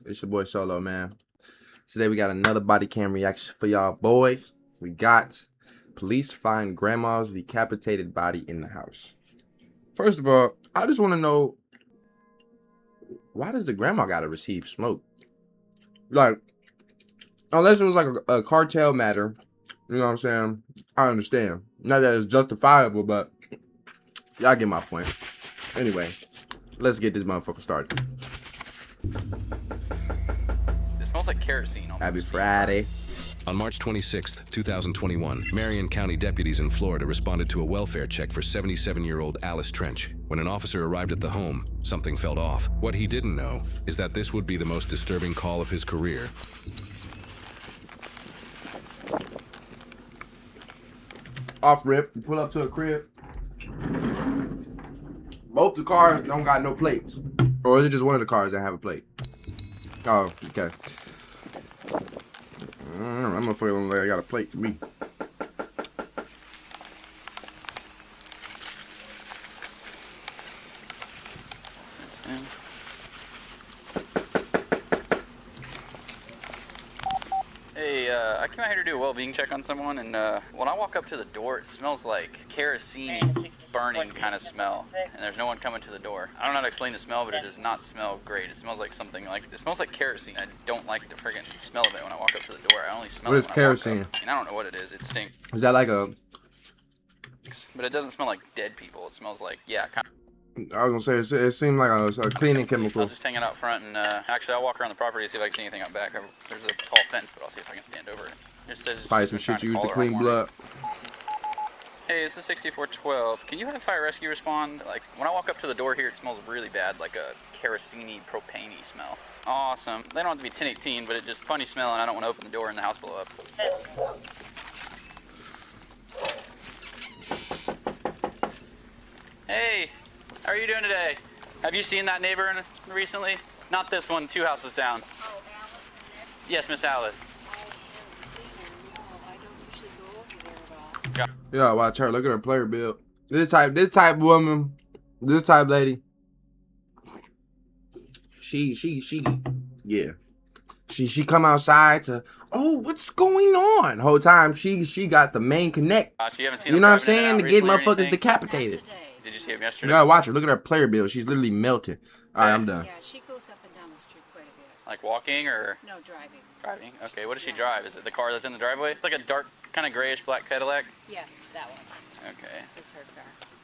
It's your boy Solo, man. Today we got another body cam reaction for y'all boys. We got police find grandma's decapitated body in the house. First of all, I just want to know, why does the grandma gotta receive smoke? Like, unless it was like a cartel matter, you know what I'm saying? I understand. Not that it's justifiable, but y'all get my point. Anyway, let's get this motherfucker started. It smells like kerosene almost. Happy Friday. On March 26, 2021, Marion County deputies in Florida responded to a welfare check for 77-year-old Alice Trench. When an officer arrived at the home, something felt off. What he didn't know is that this would be the most disturbing call of his career. Off rip, you pull up to a crib. Both the cars don't got no plates. Or is it just one of the cars that have a plate? Oh, okay. I'm gonna feel like I got a plate for me. Hey, I came out here to do a well-being check on someone, and when I walk up to the door, it smells like kerosene burning kind of smell, and there's no one coming to the door. I don't know how to explain the smell, but it does not smell great. It smells like something like, it smells like kerosene. I don't like the friggin' smell of it when I walk up to the door. I only smell What it is when kerosene? I walk up. And I don't know what it is. It stinks. Is that like a... But it doesn't smell like dead people. It smells like, yeah, kind of. I was gonna say, it seemed like a cleaning I'll chemical. just hang it out front, and actually I'll walk around the property to see if I can see anything out back. There's a tall fence, but I'll see if I can stand over it. It says Probably some shit you use to clean blood. Hey, this is 6412. Can you have fire rescue respond? Like, when I walk up to the door here, it smells really bad, like a kerosene, propane-y smell. Awesome. They don't have to be 1018, but it's just funny smell, and I don't want to open the door and the house blow up. Hey, how are you doing today? Have you seen that neighbor recently? Not this one, 2 houses down. Oh, Alice and Nick? Yes, Miss Alice. I haven't seen her, no. I don't usually go over there at all. Yeah, watch her. Look at her player build. This type woman, this type lady. Yeah. She come outside to, oh, what's going on? Whole time she got the main connect. You haven't seen You him know what I'm driving in saying? and To out get recently or motherfuckers anything? decapitated. Not today. Did you see him You yesterday? gotta watch her. Look at her player build. She's literally melting. All right, I'm done. Yeah, she goes up and down the street quite a bit. Like walking or No, driving. driving? Okay, what does she drive? Is it the car that's in the driveway? It's like a dark, kind of grayish black Cadillac. Yes, that one Okay, is her car.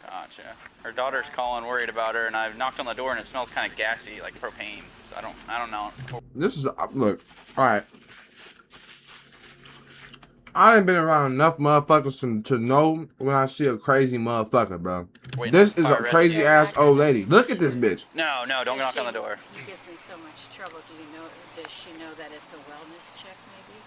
gotcha. Her daughter's calling, worried about her, and I've knocked on the door and it smells kind of gassy, like propane. So I don't know. This is look. All right. I done been around enough motherfuckers to know when I see a crazy motherfucker, bro. Wait, This is a fire crazy rescue? ass old lady. Look at this bitch. No, don't knock on the door. She gets in so much trouble. Do you know? Does she know that it's a wellness check?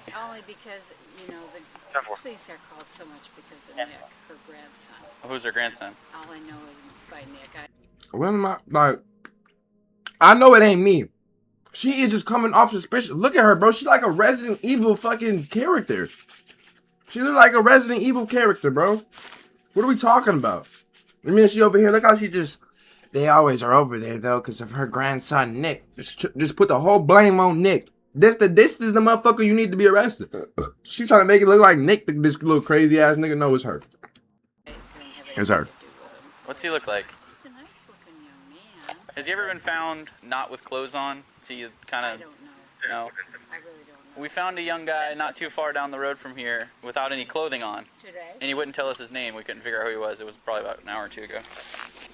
Maybe only because you know the police are called so much because of Nick, her grandson. Who's her grandson? All I know is by Nick. When am I like? I know it ain't me. She is just coming off suspicious. Look at her, bro. She like a Resident Evil fucking character. She look like a Resident Evil character, bro. What are we talking about? I mean, she over here. Look how she just... They always are over there, though, because of her grandson, Nick. Just put the whole blame on Nick. This is the motherfucker you need to be arrested. She trying to make it look like Nick, this little crazy-ass nigga. No, it's her. It's her. What's he look like? He's a nice looking young man. Has he ever been found not with clothes on? So you kind I of... don't know. No. I really don't know. We found a young guy not too far down the road from here without any clothing on. Today? And he wouldn't tell us his name. We couldn't figure out who he was. It was probably about an hour or two ago.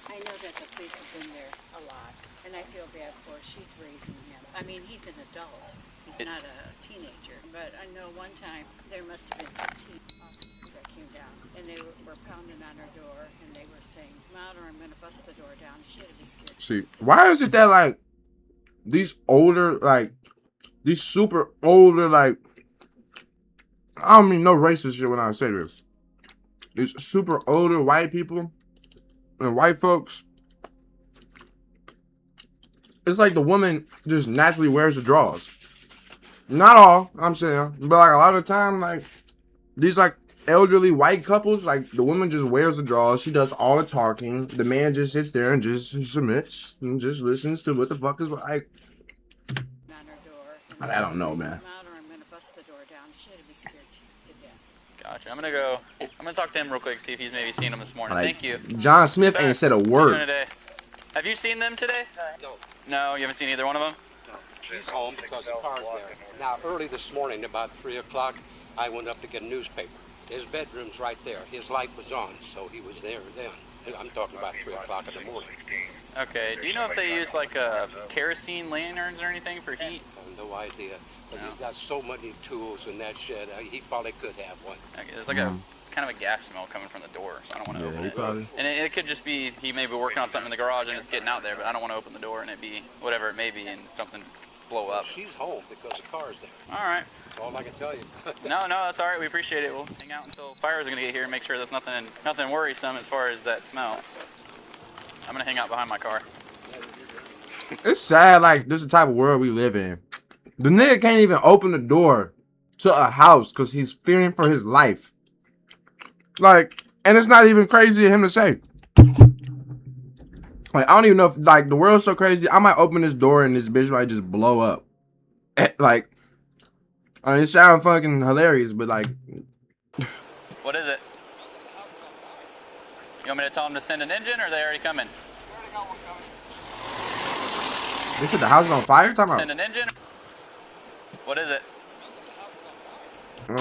I know that the police have been there a lot, and I feel bad for her. She's raising him. I mean, he's an adult. He's not a teenager. But I know one time there must have been 15 officers that came down, and they were pounding on her door, and they were saying, "Come out, or I'm going to bust the door down." She had to be scared. See, why is it that, like, these older, like, these super older, like, I don't mean no racist shit when I say this. These super older white people and white folks, it's like the woman just naturally wears the drawers. Not all, I'm saying, but like a lot of the time, like, these like elderly white couples, like the woman just wears the drawers, she does all the talking, the man just sits there and just submits and just listens to what the fuck is like. On her door, I don't know, man. I'm out or I'm going to bust the door down. She had to be scared to death. Gotcha. I'm gonna talk to him real quick, see if he's maybe seen them this morning. Like, Thank you. John Smith ain't said a How you doing word. today? Have you seen them today? No. No, you haven't seen either one of them? She's home because the car's there. Now, early this morning, about 3 o'clock, I went up to get a newspaper. His bedroom's right there. His light was on, so he was there then. And I'm talking about 3 o'clock in the morning. Okay. Do you know if they use like kerosene lanterns or anything for heat? I have no idea. But he's got so many tools in that shed, he probably could have one. Okay, there's like a kind of a gas smell coming from the door, so I don't want to open he it. probably. And it could just be he may be working on something in the garage and it's getting out there, but I don't want to open the door and it be whatever it may be and something blow up. She's home because the car's there. All right. That's all I can tell you. No, that's all right. We appreciate it. We'll hang out until fires are gonna get here and make sure there's nothing worrisome as far as that smell. I'm gonna hang out behind my car. It's sad, like, this is the type of world we live in. The nigga can't even open the door to a house because he's fearing for his life. Like, and it's not even crazy of him to say. Like, I don't even know if, like, the world's so crazy, I might open this door and this bitch might just blow up. Like, I mean, it sounds fucking hilarious, but, like... What is it? You want me to tell them to send an engine or are they already coming? They said the house is on fire? Talking about... Send an engine? What is it? It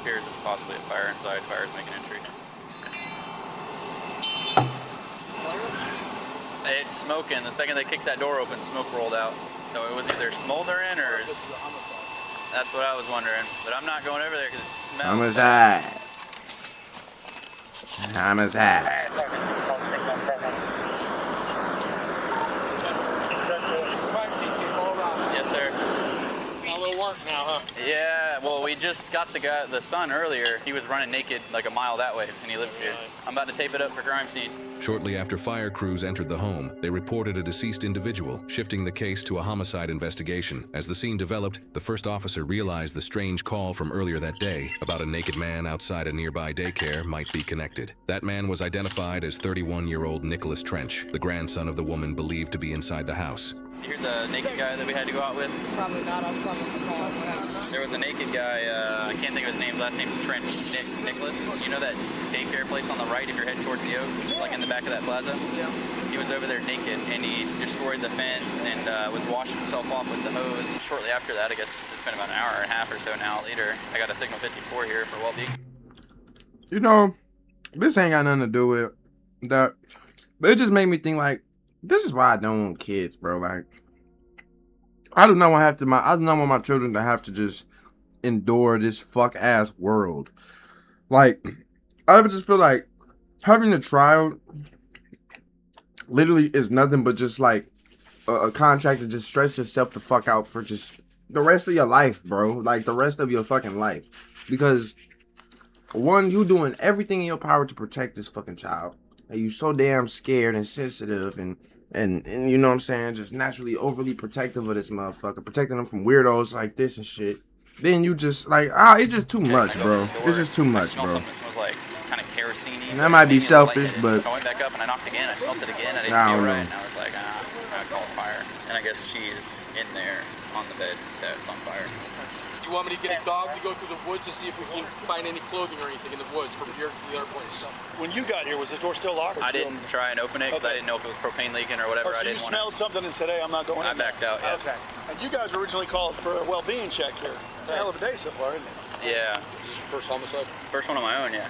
appears it's possibly a fire inside. Fire's making entry. It's smoking. The second they kicked that door open, smoke rolled out. So it was either smoldering or... That's what I was wondering. But I'm not going over there because it smells... Homicide. Yes, sir. A little work now, huh? Yeah, well, we just got the son earlier. He was running naked like a mile that way, and he lives here. I'm about to tape it up for crime scene. Shortly after fire crews entered the home, they reported a deceased individual, shifting the case to a homicide investigation. As the scene developed, the first officer realized the strange call from earlier that day about a naked man outside a nearby daycare might be connected. That man was identified as 31-year-old Nicholas Trench, the grandson of the woman believed to be inside the house. You hear the naked guy that we had to go out with? Probably not. I was talking on the phone. There was a naked guy, I can't think of his name, last name's Trench, Nicholas. You know that daycare place on the right if you're heading towards the Oaks? It's like in the back of that plaza? Yeah. He was over there naked and he destroyed the fence and was washing himself off with the hose. Shortly after that, I guess it's been about an hour and a half or so now later, I got a Signal 54 here for well-being. You know, this ain't got nothing to do with that. But it just made me think, like, this is why I don't want kids, bro. Like, I do not want my children to have to just endure this fuck ass world. Like, I just feel like having a child literally is nothing but just like a contract to just stress yourself the fuck out for just the rest of your life, bro. Like, the rest of your fucking life. Because one, you doing everything in your power to protect this fucking child. And you so damn scared and sensitive and you know what I'm saying, just naturally overly protective of this motherfucker, protecting them from weirdos like this and shit. Then you just like, it's just too much, bro. It's just too much, bro. Something that smells like kind of kerosene-y. And that might be selfish, but So I went back up and I knocked again. I smelled it again. I didn't I feel don't right. know. And I was like, I'm gonna call fire. And I guess she's in there on the bed that's on fire. You want me to get a dog to go through the woods to see if we can find any clothing or anything in the woods from here to the other place? When you got here, was the door still locked? I didn't try and open it because I Okay. didn't know if it was propane leaking or whatever. Oh, so I you didn't want smelled something and said, hey, I'm not going I in there. backed out, yeah. Okay. And you guys originally called for a well-being check here. It's a hell of a day so far, isn't it? Yeah. First homicide? First one on my own, yeah.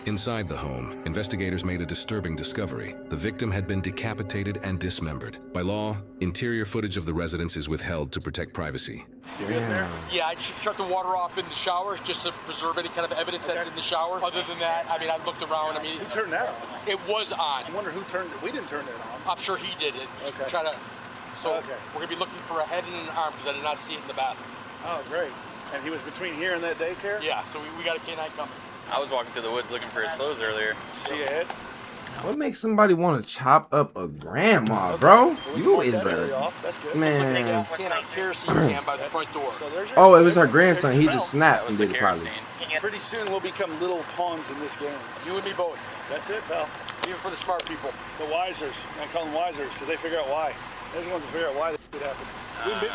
Inside the home, investigators made a disturbing discovery. The victim had been decapitated and dismembered. By law, interior footage of the residence is withheld to protect privacy. You good there? Yeah, I shut the water off in the shower just to preserve any kind of evidence that's in the shower. Other than that, I mean, I looked around. I mean, Who turned that on? it was on. I wonder who turned it. We didn't turn it on. I'm sure he did it. Okay. So Okay. we're gonna be looking for a head and an arm because I did not see it in the bathroom. Oh, great. And he was between here and that daycare? Yeah, so we got a canine coming. I was walking through the woods looking for his clothes earlier. See a head? what makes somebody want to chop up a grandma, bro? Well, we You marked is that area a off. That's good. man. Canine kerosene can by the front door. So there's your Oh, it was her grandson. He just That snapped was and the did it probably. kerosene. Pretty soon we'll become little pawns in this game. You and me both. That's it, pal. Even for the smart people. The wisers. I call them wisers because they figure out why. They're the ones to figure out why that happened.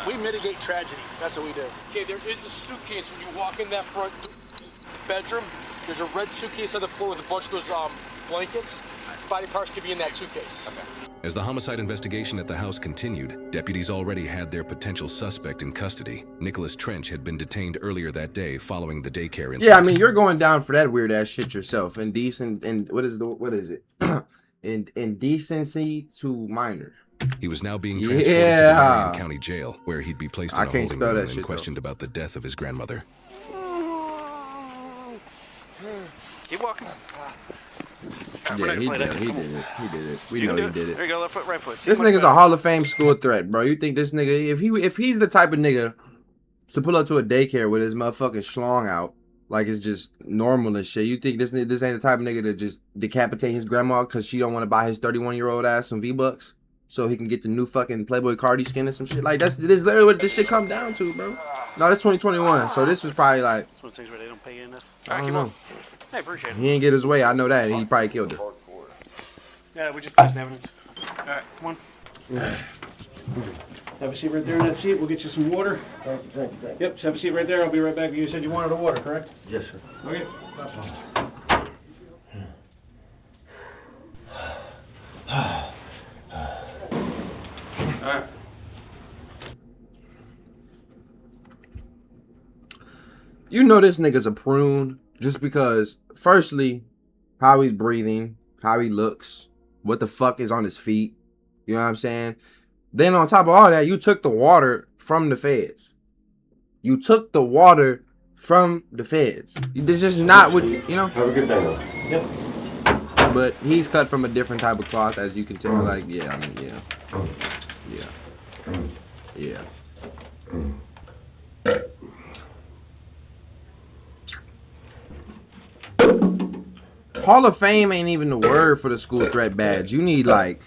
We mitigate tragedy. That's what we do. Okay, there is a suitcase when you walk in that front bedroom. There's a red suitcase on the floor with a bunch of those blankets. Body parts could be in that suitcase. Okay. As the homicide investigation at the house continued, deputies already had their potential suspect in custody. Nicholas Trench had been detained earlier that day following the daycare incident. Yeah, I mean, you're going down for that weird ass shit yourself. Indecent and what is it? Indecency to minor. He was now being transported to the Marion County Jail, where he'd be placed in a holding room and questioned about the death of his grandmother. Keep walking. Yeah, he did it. We know he did it. There you go, left foot, right foot. This nigga's a Hall of Fame school threat, bro. You think this nigga, if he's the type of nigga to pull up to a daycare with his motherfucking schlong out, like it's just normal and shit, you think this ain't the type of nigga to just decapitate his grandma because she don't want to buy his 31-year-old ass some V-Bucks so he can get the new fucking Playboy Cardi skin and some shit? Like, this is literally what this shit come down to, bro. No, that's 2021, so this was probably like, It's one of those things where they don't pay you enough. I don't know. I appreciate it. He didn't get his way, I know that. He probably killed her. Yeah, we just passed evidence. All right, come on. Have a seat right there in that seat. We'll get you some water. Thank you. Yep, have a seat right there. I'll be right back. You said you wanted a water, correct? Yes, sir. Okay. All right. You know this nigga's a prune just because, firstly, how he's breathing, how he looks, what the fuck is on his feet. You know what I'm saying? Then on top of all that, you took the water from the feds. You took the water from the feds. This is not what, you know? Have a good day. Yep. But he's cut from a different type of cloth, as you can tell. Like, yeah, I mean, yeah. Hall of Fame ain't even the word for the school threat badge. You need, like...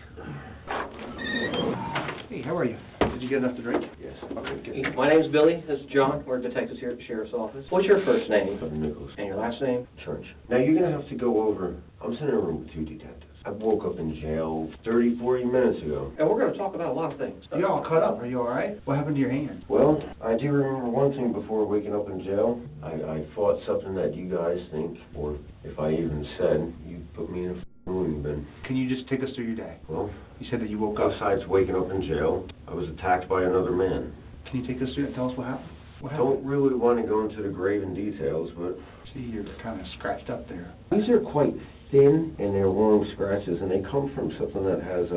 Hey, how are you? Did you get enough to drink? Yes. Okay. My name's Billy. This is John. We're detectives here at the Sheriff's Office. What's your first name? Nicholas. And your last name? Church. Now, you're going to have to go over... I'm sitting in a room with two detectives. I woke up in jail 30, 40 minutes ago. And we're going to talk about a lot of things. You all cut up. Are you all right? What happened to your hand? Well, I do remember one thing before waking up in jail. I fought something that you guys think, or if I even said, you put me in a loony bin. Can you just take us through your day? Well, You said that you woke up. besides waking up in jail, I was attacked by another man. Can you take us through that? Tell us what happened. What I happened? don't really want to go into the grave in details, but See, you're kind of scratched up there. these are quite thin and they're long scratches, and they come from something that has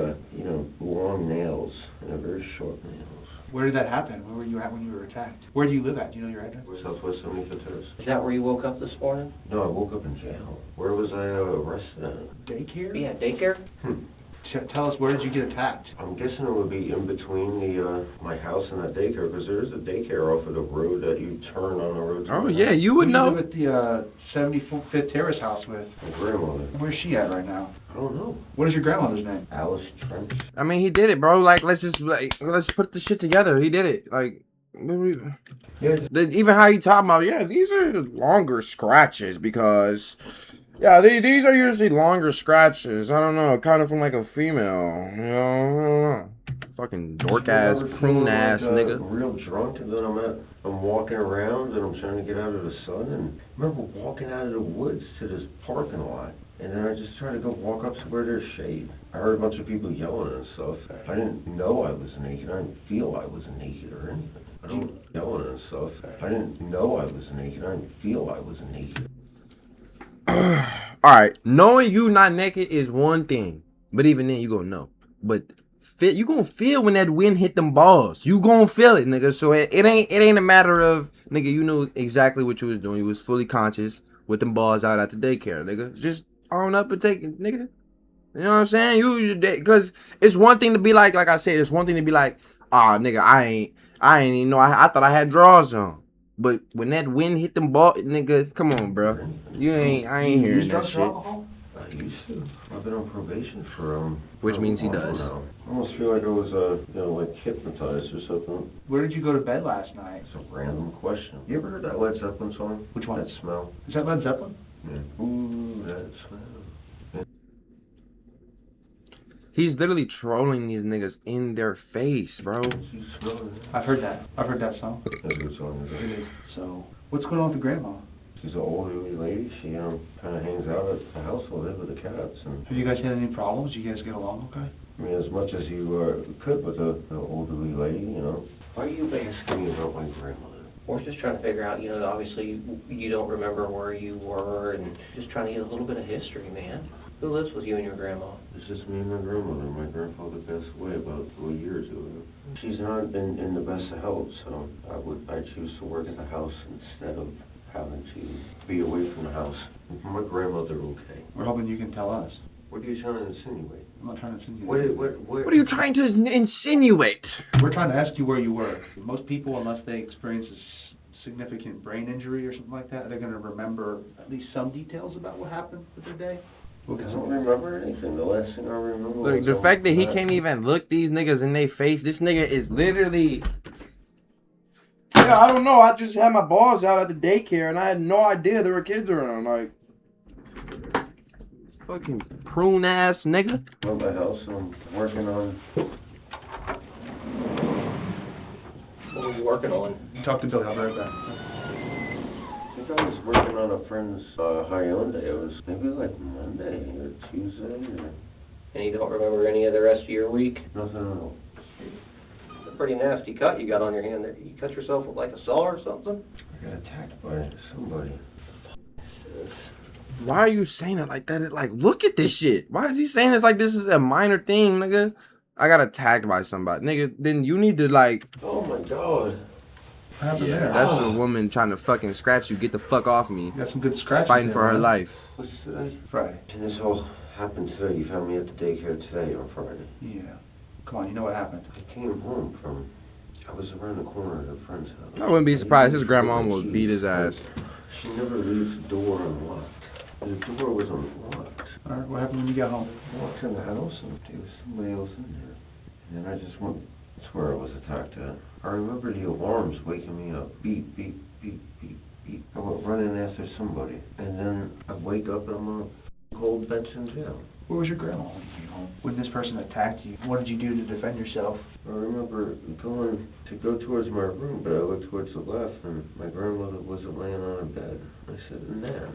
long nails and very short nails. Where did that happen? Where were you at when you were attacked? Where do you live at? Do you know your address? Southwest 75th Terrace. Is that where you woke up this morning? No, I woke up in jail. Where was I arrested at? Daycare? Yeah, daycare? Tell us, where did you get attacked? I'm guessing it would be in between my house and that daycare, because there is a daycare off of the road that you turn on the road. Oh, yeah, you would Who know. you live at the 75th Terrace house with? My grandmother. Where's she at right now? I don't know. What is your grandmother's name? Alice Trench. I mean, he did it, bro. Like, let's put the shit together. He did it. Like, even how he talking about, yeah, these are longer scratches because, yeah, these are usually longer scratches. I don't know, kind of from like a female, you know? I don't know. Fucking dork ass, prune ass nigga. Real drunk, and then I'm walking around and I'm trying to get out of the sun, and I remember walking out of the woods to this parking lot, and then I just tried to go walk up to where there's shade. I heard a bunch of people yelling and stuff. I didn't know I was naked. I didn't feel I was naked or anything. I don't yelling and stuff. I didn't know I was naked. I didn't feel I was naked. Alright, knowing you not naked is one thing, but even then you gonna know. But you gonna feel when that wind hit them balls. You gonna feel it, nigga. So it ain't a matter of, nigga, you knew exactly what you was doing. You was fully conscious with them balls out at the daycare, nigga. Just own up and take it, nigga. You know what I'm saying? Because it's one thing to be like I said, it's one thing to be like, ah, nigga, I ain't even know. I thought I had drawers on. But when that wind hit them balls, nigga, come on, bro. I ain't hearing that shit. I used to. I've been on probation for Which means he does. I almost feel like I was like hypnotized or something. Where did you go to bed last night? It's a random question. You ever heard that Led Zeppelin song? Which one? That smell. Is that Led Zeppelin? Yeah. Ooh, that smell. He's literally trolling these niggas in their face, bro. I've heard that. I've heard that song. That's what song is it? So, what's going on with the grandma? She's an older lady. She kind of hangs out at the house all day with the cats. And Have you guys had any problems? You guys get along okay? I mean, as much as you could with the elderly lady, you know. Why are you asking me about my grandmother? We're just trying to figure out, obviously you don't remember where you were, and just trying to get a little bit of history, man. Who lives with you and your grandma? It's just me and my grandmother. My grandfather passed away about 4 years ago. She's not in the best of health, so I choose to work at the house instead of having to be away from the house. My grandmother okay. We're hoping you can tell us. What are you trying to insinuate? I'm not trying to insinuate. What are you trying to insinuate? We're trying to ask you where you were. Most people, unless they experience a significant brain injury or something like that, they're going to remember at least some details about what happened with their day. I don't remember anything. The last thing I remember Look, the fact that he can't even look these niggas in their face, this nigga is literally... Yeah, I don't know. I just had my balls out at the daycare and I had no idea there were kids around. Like, fucking prune ass nigga. I'm at my house. I'm working on... What were you working on? Talk to Billy. I'll be right back. I think I was working on a friend's Hyundai. It was maybe like Monday or Tuesday or... And you don't remember any of the rest of your week? Nothing at all. It's a pretty nasty cut you got on your hand there. You cut yourself with like a saw or something? I got attacked by somebody. Why are you saying it like that? Like, look at this shit. Why is he saying this like this is a minor thing, nigga? I got attacked by somebody. Nigga, then you need to like... Oh my god. Yeah, that's a woman trying to fucking scratch you. Get the fuck off me. You got some good scratches. Fighting for her life. What's today? Friday. And this all happened today. You found me at the daycare today on Friday. Yeah. Come on, you know what happened. I came home from... I was around the corner at a friend's house. I wouldn't be surprised. His grandma almost beat his ass. She never leaves the door unlocked. The door was unlocked. Alright, what happened when you got home? I walked in the house and there was somebody else in there. And then I just went... That's where I was attacked at. I remember the alarms waking me up. Beep, beep, beep, beep, beep. I went running after somebody. And then I wake up and I'm on a cold bench in jail. Where was your grandma when you came home? When this person attacked you, what did you do to defend yourself? I remember going to go towards my room, but I looked towards the left and my grandmother wasn't laying on her bed. I said, nah.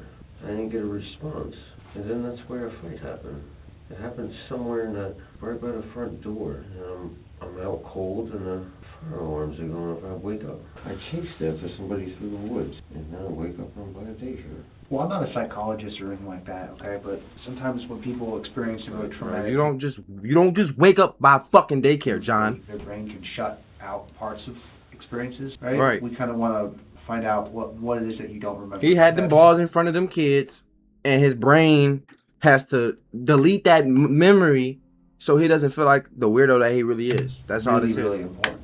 I didn't get a response. And then that's where a fight happened. It happened somewhere in that, right by the front door. And I'm out cold and the fire alarms are going off. I wake up. I chased after somebody through the woods. And then I wake up and I'm by a daycare. Well, I'm not a psychologist or anything like that, okay? But sometimes when people experience a really traumatic... You don't just wake up by fucking daycare, John. Their brain can shut out parts of experiences, right? Right. We kind of want to find out what it is that you don't remember. He had them balls in front of them kids, and his brain has to delete that memory so he doesn't feel like the weirdo that he really is. That's all this really is. Important.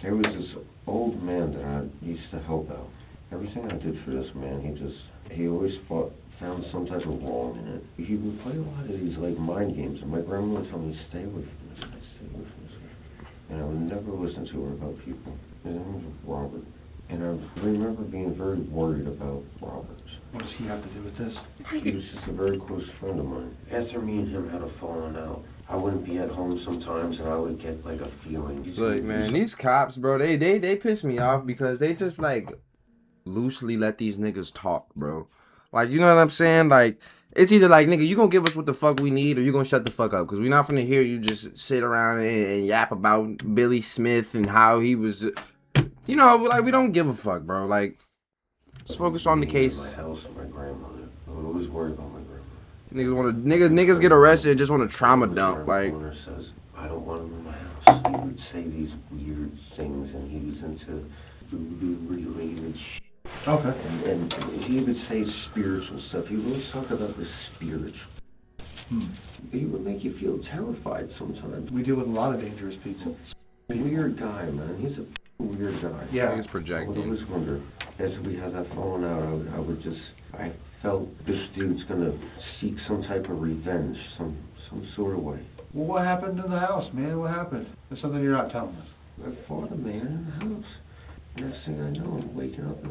There was this old man that I used to help out. Everything I did for this man, he always found some type of wrong in it. He would play a lot of these like mind games, and my grandma would tell me, stay away from this guy, stay away from this guy. And I would never listen to her about people. His name was Robert. And I remember being very worried about Robert. What does he have to do with this? He was just a very close friend of mine. After me and him had a falling out, I wouldn't be at home sometimes and I would get like a feeling. Look, man, these cops, bro, they piss me off because they just like loosely let these niggas talk, bro. Like, you know what I'm saying? Like, it's either like, nigga, you gonna give us what the fuck we need or you gonna shut the fuck up. Because we're not finna hear you just sit around and yap about Billy Smith and how he was... You know, like, we don't give a fuck, bro. Like, let's focus on the case. My house and my grandmother. I would always worry about my grandmother. Niggas get arrested and just want to trauma dump. Like, says, I don't want him in my house. He would say these weird things, and he was into voodoo-related shit. Okay. And he would say spiritual stuff. He would always talk about the spiritual. He would make you feel terrified sometimes. We deal with a lot of dangerous people. Weird guy, man. He's a weird guy. Yeah. He's projecting. I always wonder, as we had that falling out, I felt this dude's gonna seek some type of revenge, some sort of way. Well, what happened in the house, man? What happened? There's something you're not telling us. I fought a man in the house. Next thing I know, I'm waking up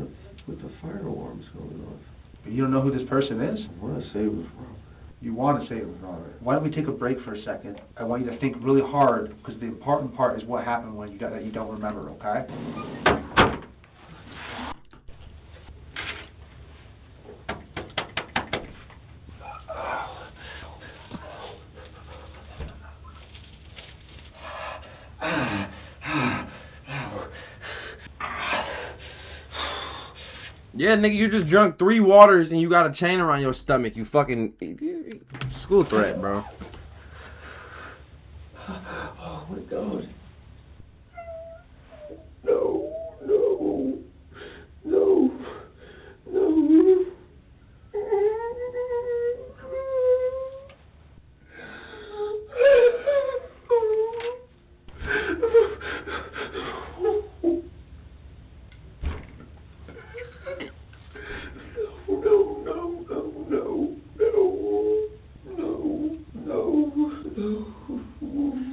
with the fire alarms going off. But you don't know who this person is? I want to say it was Robert. You want to say it was Robert. Why don't we take a break for a second? I want you to think really hard, because the important part is what happened when you got that you don't remember, okay? Yeah, nigga, you just drunk 3 waters and you got a chain around your stomach. You fucking school threat, bro. Oh my God. No, no, no, no.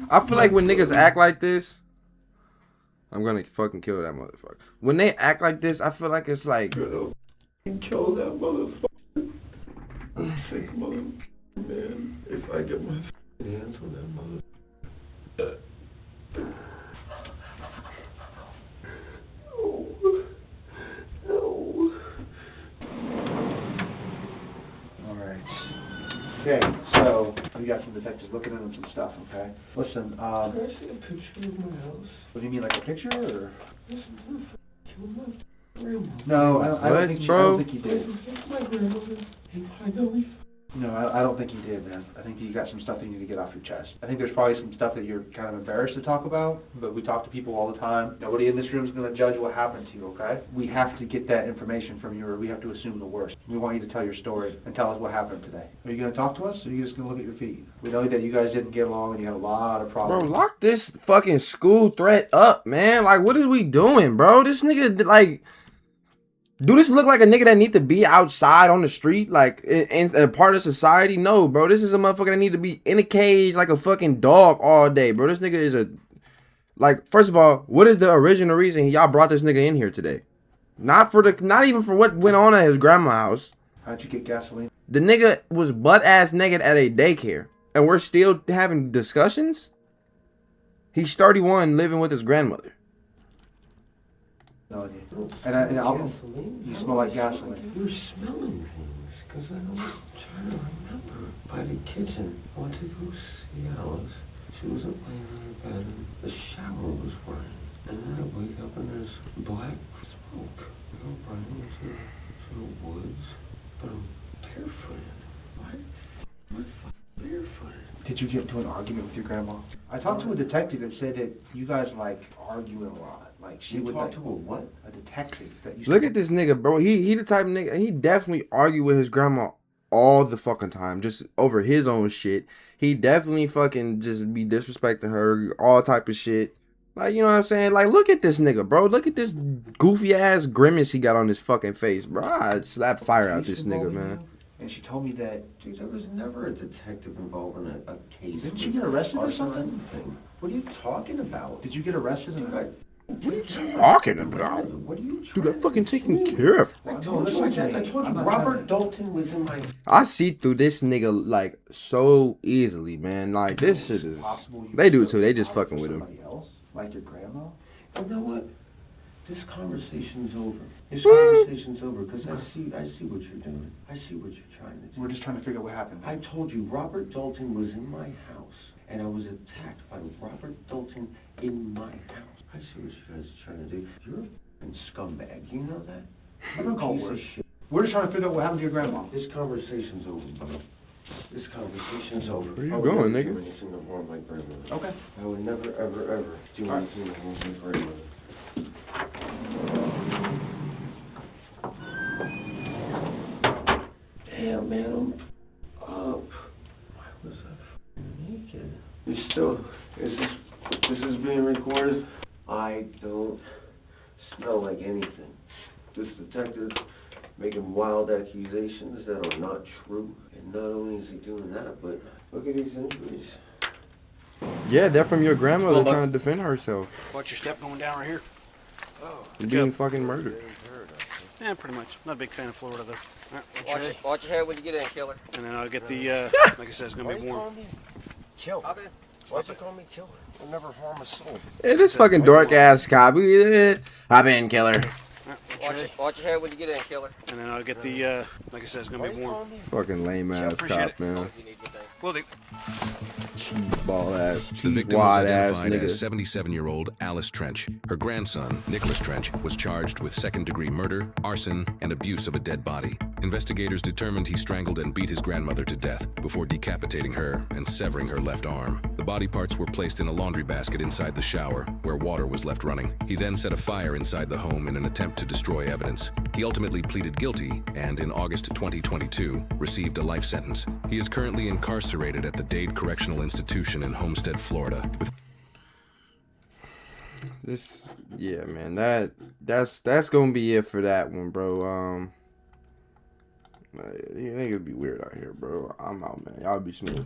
I feel like when niggas act like this, I'm gonna fucking kill that motherfucker. When they act like this, I feel like it's like, Kill that motherfucker. Sick motherfucker, man. If I get my hands on that motherfucker. No. Alright. Okay, so we got some detectives looking into some stuff, okay? Listen, Can I see a picture of my house? what do you mean, like a picture, or? Listen, who killed my grandma? No, I don't think bro? I don't think he did. It's my grandmother. I know he. No, I don't think he did, man. I think you got some stuff that you need to get off your chest. I think there's probably some stuff that you're kind of embarrassed to talk about, but we talk to people all the time. Nobody in this room is going to judge what happened to you, okay? We have to get that information from you, or we have to assume the worst. We want you to tell your story and tell us what happened today. Are you going to talk to us, or are you just going to look at your feet? We know that you guys didn't get along and you had a lot of bro, problems. lock this fucking school threat up, man. Like, what is we doing, bro? This nigga, like, do this look like a nigga that need to be outside on the street, like, in a part of society? No, bro. This is a motherfucker that need to be in a cage like a fucking dog all day, bro. This nigga is a, like, first of all, what is the original reason y'all brought this nigga in here today? Not even for what went on at his grandma's house. How'd you get gasoline? The nigga was butt-ass naked at a daycare, and we're still having discussions? He's 31 living with his grandmother. No idea. And you smell like gasoline. You're smelling things, because I was trying to remember. By the kitchen, I went to go see Alice. She was up laying on her bed, and the shower was running. And then I wake up, and there's black smoke. I go running into the woods, but I'm barefooted. Why am I barefooted? Did you get into an argument with your grandma? I talked to a detective that said that you guys, like, argue a lot. Like, she would talk like, to a what? A detective that used Look to at this nigga, bro. He the type of nigga, he definitely argue with his grandma all the fucking time, just over his own shit. He definitely fucking just be disrespecting her, all type of shit. Like, you know what I'm saying? Like, look at this nigga, bro. Look at this goofy ass grimace he got on his fucking face, bro. I'd slap fire out this nigga, man. And she told me that. Dude, there was never a detective involved in a case. Didn't you get arrested or something? What are you talking about? Did you get arrested? What are you talking about? What are you Dude, I'm fucking taking care of. I told you, Robert Dalton was in my... I see through this nigga, like, so easily, man. Like, this shit is... They do it too. They just fucking with him. Somebody else? Like your grandma? You know what? This conversation's over. This conversation's over, because I see what you're doing. I see what you're trying to do. We're just trying to figure out what happened. I told you, Robert Dalton was in my house, and I was attacked by Robert Dalton in my house. I see what you guys are trying to do. You're a f***ing scumbag. You know that? You're a piece of shit. We're just trying to figure out what happened to your grandma. This conversation's over, bro. This conversation's over. Where you going, nigga? I would never do anything to harm my grandmother. Okay. I would never, ever, ever do anything to harm my grandmother. Damn, man, I'm up. Why was I naked? You still, this is being recorded. I don't smell like anything. This detective making wild accusations that are not true. And not only is he doing that, but look at these injuries. Yeah, they're from your grandmother trying to defend herself. Watch your step going down right here. Oh, Being fucking murdered. Yeah, pretty much. Not a big fan of Florida, though. All right, Watch your head when you get in, killer. And then I'll get the, like I said, it's going to be warm. Killer. Why'd you call me killer? I'll never harm a soul. Hey, this fucking dork ass cop. I've been killer. Watch your head when you get in, killer. And then I'll get the, like I said, it's going to be warm. Fucking lame ass cop, man. Will do. Ball ass, The victim was wad ass identified as nigga. 77-year-old Alice Trench. Her grandson, Nicholas Trench, was charged with second-degree murder, arson, and abuse of a dead body. Investigators determined he strangled and beat his grandmother to death before decapitating her and severing her left arm. The body parts were placed in a laundry basket inside the shower, where water was left running. He then set a fire inside the home in an attempt to destroy evidence. He ultimately pleaded guilty and, in August 2022, received a life sentence. He is currently incarcerated at the Dade Correctional Institution in Homestead, Florida. Yeah, man, that's gonna be it for that one, bro. Niggas be weird out here, bro. I'm out, man. Y'all be smooth.